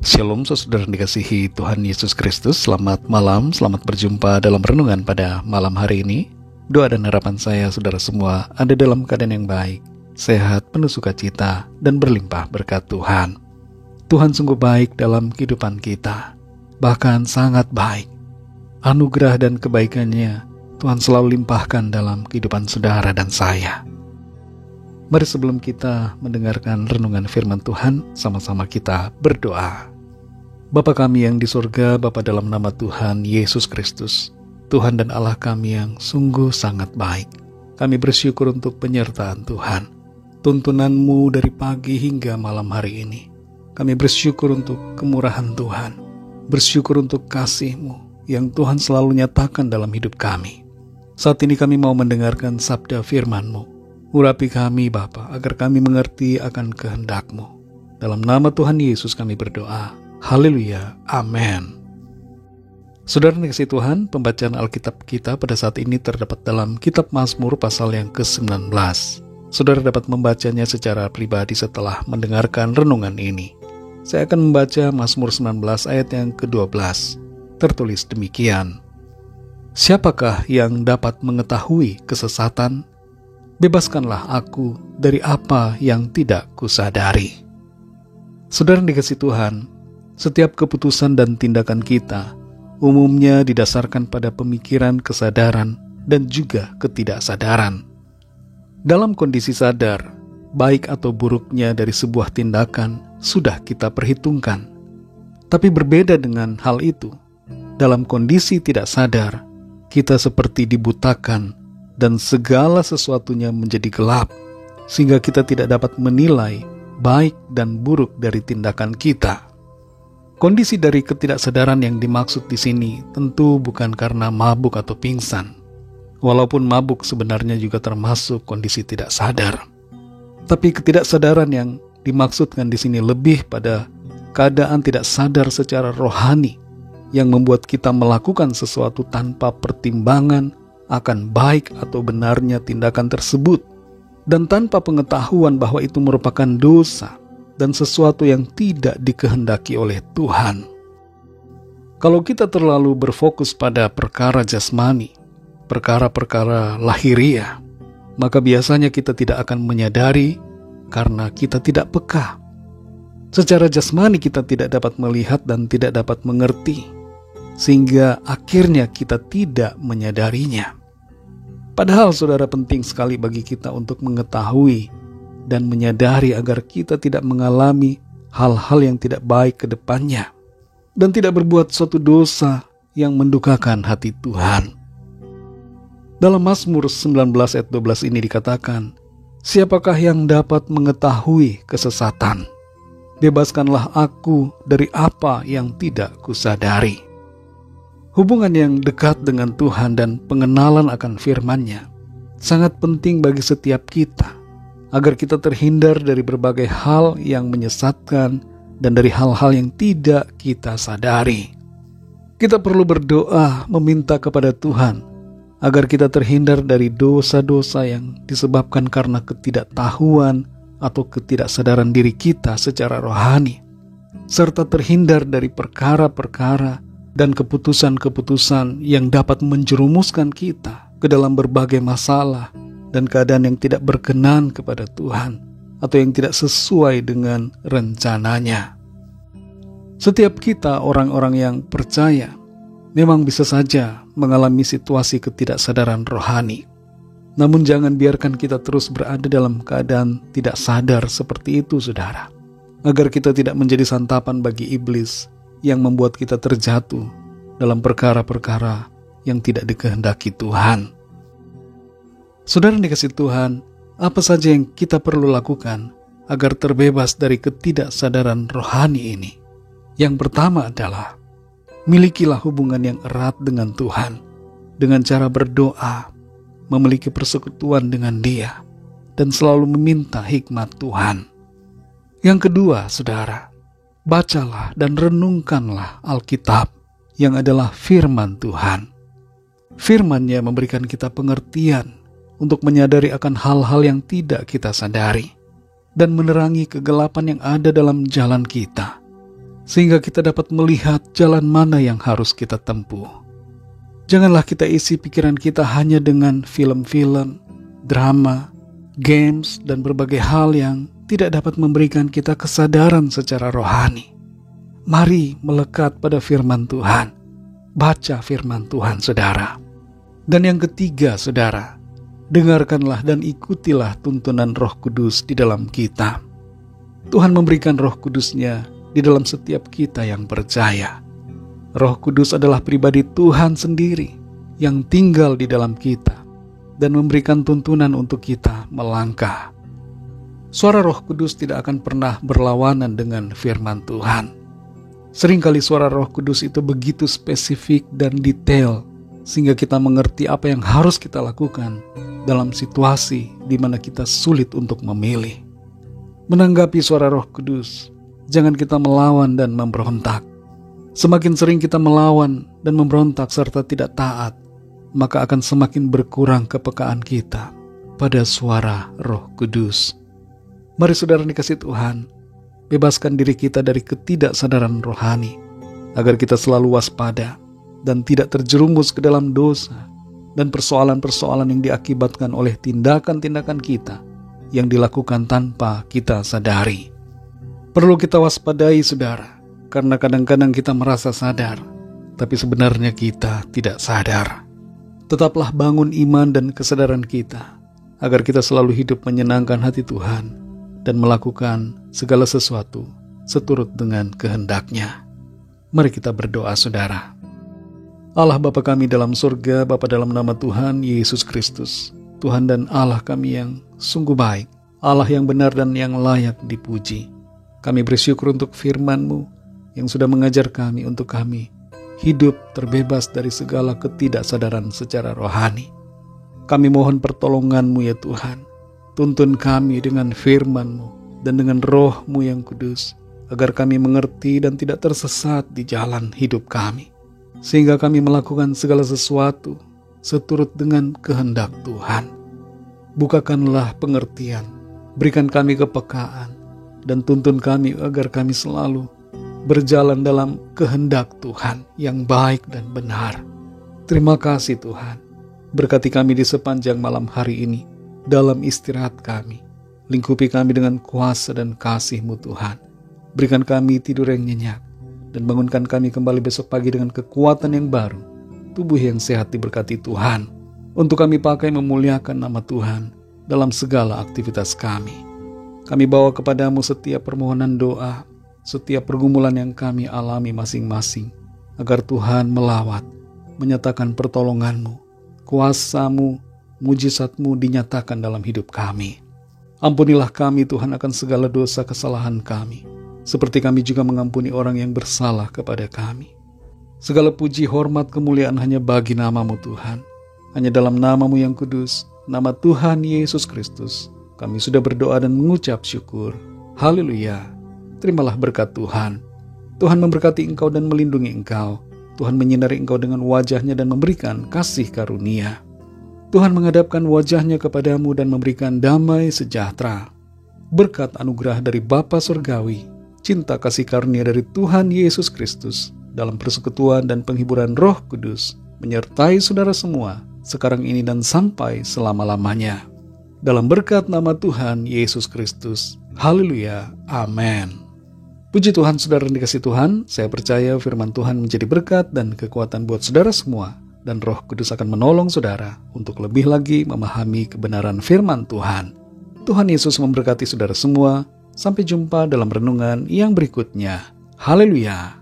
Shalom saudara dikasihi Tuhan Yesus Kristus. Selamat malam, selamat berjumpa dalam renungan pada malam hari ini. Doa dan harapan saya saudara semua ada dalam keadaan yang baik, sehat, penuh sukacita, dan berlimpah berkat Tuhan. Tuhan sungguh baik dalam kehidupan kita, bahkan sangat baik. Anugerah dan kebaikannya Tuhan selalu limpahkan dalam kehidupan saudara dan saya. Mari sebelum kita mendengarkan renungan firman Tuhan, sama-sama kita berdoa. Bapa kami yang di surga, Bapa dalam nama Tuhan Yesus Kristus, Tuhan dan Allah kami yang sungguh sangat baik. Kami bersyukur untuk penyertaan Tuhan, tuntunan-Mu dari pagi hingga malam hari ini. Kami bersyukur untuk kemurahan Tuhan, bersyukur untuk kasih-Mu yang Tuhan selalu nyatakan dalam hidup kami. Saat ini kami mau mendengarkan sabda firman-Mu. Urapi kami Bapa, agar kami mengerti akan kehendak-Mu. Dalam nama Tuhan Yesus kami berdoa. Haleluya, amin. Saudara dikasihi Tuhan, pembacaan Alkitab kita pada saat ini terdapat dalam Kitab Mazmur pasal yang ke-19. Saudara dapat membacanya secara pribadi setelah mendengarkan renungan ini. Saya akan membaca Mazmur 19 ayat yang ke-12. Tertulis demikian. Siapakah yang dapat mengetahui kesesatan? Bebaskanlah aku dari apa yang tidak kusadari. Saudara dikasihi Tuhan, setiap keputusan dan tindakan kita umumnya didasarkan pada pemikiran, kesadaran, dan juga ketidaksadaran. Dalam kondisi sadar, baik atau buruknya dari sebuah tindakan sudah kita perhitungkan. Tapi berbeda dengan hal itu, dalam kondisi tidak sadar, kita seperti dibutakan dan segala sesuatunya menjadi gelap, sehingga kita tidak dapat menilai baik dan buruk dari tindakan kita. Kondisi dari ketidaksadaran yang dimaksud di sini tentu bukan karena mabuk atau pingsan. Walaupun mabuk sebenarnya juga termasuk kondisi tidak sadar. Tapi ketidaksadaran yang dimaksudkan di sini lebih pada keadaan tidak sadar secara rohani yang membuat kita melakukan sesuatu tanpa pertimbangan akan baik atau benarnya tindakan tersebut dan tanpa pengetahuan bahwa itu merupakan dosa dan sesuatu yang tidak dikehendaki oleh Tuhan. Kalau kita terlalu berfokus pada perkara jasmani, perkara-perkara lahiriah, maka biasanya kita tidak akan menyadari karena kita tidak peka. Secara jasmani kita tidak dapat melihat dan tidak dapat mengerti, sehingga akhirnya kita tidak menyadarinya. Padahal saudara, penting sekali bagi kita untuk mengetahui dan menyadari agar kita tidak mengalami hal-hal yang tidak baik ke depannya dan tidak berbuat suatu dosa yang mendukakan hati Tuhan. Dalam Mazmur 19 ayat 12 ini dikatakan, siapakah yang dapat mengetahui kesesatan? Bebaskanlah aku dari apa yang tidak kusadari. Hubungan yang dekat dengan Tuhan dan pengenalan akan firman-Nya sangat penting bagi setiap kita, agar kita terhindar dari berbagai hal yang menyesatkan dan dari hal-hal yang tidak kita sadari. Kita perlu berdoa meminta kepada Tuhan agar kita terhindar dari dosa-dosa yang disebabkan karena ketidaktahuan atau ketidaksadaran diri kita secara rohani, serta terhindar dari perkara-perkara dan keputusan-keputusan yang dapat menjerumuskan kita ke dalam berbagai masalah dan keadaan yang tidak berkenan kepada Tuhan atau yang tidak sesuai dengan rencananya. Setiap kita orang-orang yang percaya memang bisa saja mengalami situasi ketidaksadaran rohani. Namun jangan biarkan kita terus berada dalam keadaan tidak sadar seperti itu, saudara, agar kita tidak menjadi santapan bagi iblis yang membuat kita terjatuh dalam perkara-perkara yang tidak dikehendaki Tuhan. Saudara dikasihi Tuhan, apa saja yang kita perlu lakukan agar terbebas dari ketidaksadaran rohani ini? Yang pertama adalah, milikilah hubungan yang erat dengan Tuhan, dengan cara berdoa, memiliki persekutuan dengan Dia, dan selalu meminta hikmat Tuhan. Yang kedua, saudara, bacalah dan renungkanlah Alkitab yang adalah firman Tuhan. Firman-Nya memberikan kita pengertian untuk menyadari akan hal-hal yang tidak kita sadari dan menerangi kegelapan yang ada dalam jalan kita. sehingga kita dapat melihat jalan mana yang harus kita tempuh. Janganlah kita isi pikiran kita hanya dengan film-film, drama, games, dan berbagai hal yang tidak dapat memberikan kita kesadaran secara rohani. Mari melekat pada firman Tuhan. Baca firman Tuhan, saudara. Dan yang ketiga, saudara, dengarkanlah dan ikutilah tuntunan Roh Kudus di dalam kita. Tuhan memberikan Roh Kudus-Nya di dalam setiap kita yang percaya. Roh Kudus adalah pribadi Tuhan sendiri yang tinggal di dalam kita dan memberikan tuntunan untuk kita melangkah. Suara Roh Kudus tidak akan pernah berlawanan dengan firman Tuhan. Seringkali suara Roh Kudus itu begitu spesifik dan detail sehingga kita mengerti apa yang harus kita lakukan dalam situasi di mana kita sulit untuk memilih. Menanggapi suara Roh Kudus, jangan kita melawan dan memberontak. Semakin sering kita melawan dan memberontak serta tidak taat, maka akan semakin berkurang kepekaan kita pada suara Roh Kudus. Mari saudara dikasih Tuhan, bebaskan diri kita dari ketidaksadaran rohani, agar kita selalu waspada dan tidak terjerumus ke dalam dosa dan persoalan-persoalan yang diakibatkan oleh tindakan-tindakan kita yang dilakukan tanpa kita sadari. Perlu kita waspadai, saudara, karena kadang-kadang kita merasa sadar, tapi sebenarnya kita tidak sadar. Tetaplah bangun iman dan kesadaran kita, agar kita selalu hidup menyenangkan hati Tuhan dan melakukan segala sesuatu seturut dengan kehendak-Nya. Mari kita berdoa, saudara. Allah Bapa kami dalam surga, Bapa dalam nama Tuhan Yesus Kristus, Tuhan dan Allah kami yang sungguh baik, Allah yang benar dan yang layak dipuji. Kami bersyukur untuk firman-Mu yang sudah mengajar kami untuk kami hidup terbebas dari segala ketidaksadaran secara rohani. Kami mohon pertolongan-Mu ya Tuhan. Tuntun kami dengan firman-Mu dan dengan Roh-Mu yang kudus, agar kami mengerti dan tidak tersesat di jalan hidup kami, sehingga kami melakukan segala sesuatu seturut dengan kehendak Tuhan. Bukakanlah pengertian, berikan kami kepekaan, dan tuntun kami agar kami selalu berjalan dalam kehendak Tuhan yang baik dan benar. Terima kasih Tuhan. Berkati kami di sepanjang malam hari ini, dalam istirahat kami. Lingkupi kami dengan kuasa dan kasih-Mu Tuhan. Berikan kami tidur yang nyenyak, dan bangunkan kami kembali besok pagi dengan kekuatan yang baru. Tubuh yang sehat diberkati Tuhan, untuk kami pakai memuliakan nama Tuhan dalam segala aktivitas kami. Kami bawa kepadamu setiap permohonan doa, setiap pergumulan yang kami alami masing-masing, agar Tuhan melawat, menyatakan pertolongan-Mu, kuasa-Mu, mujizat-Mu dinyatakan dalam hidup kami. Ampunilah kami Tuhan akan segala dosa kesalahan kami, seperti kami juga mengampuni orang yang bersalah kepada kami. Segala puji, hormat, kemuliaan hanya bagi nama-Mu Tuhan. Hanya dalam nama-Mu yang kudus, nama Tuhan Yesus Kristus, kami sudah berdoa dan mengucap syukur. Haleluya. Terimalah berkat Tuhan. Tuhan memberkati engkau dan melindungi engkau. Tuhan menyinari engkau dengan wajah-Nya dan memberikan kasih karunia. Tuhan menghadapkan wajah-Nya kepadamu dan memberikan damai sejahtera. Berkat anugerah dari Bapa Surgawi, cinta kasih karunia dari Tuhan Yesus Kristus, dalam persekutuan dan penghiburan Roh Kudus, menyertai saudara semua, sekarang ini dan sampai selama-lamanya. Dalam berkat nama Tuhan Yesus Kristus. Haleluya. Amin. Puji Tuhan, saudara yang dikasih Tuhan, saya percaya firman Tuhan menjadi berkat dan kekuatan buat saudara semua, dan Roh Kudus akan menolong saudara untuk lebih lagi memahami kebenaran firman Tuhan. Tuhan Yesus memberkati saudara semua. Sampai jumpa dalam renungan yang berikutnya. Haleluya.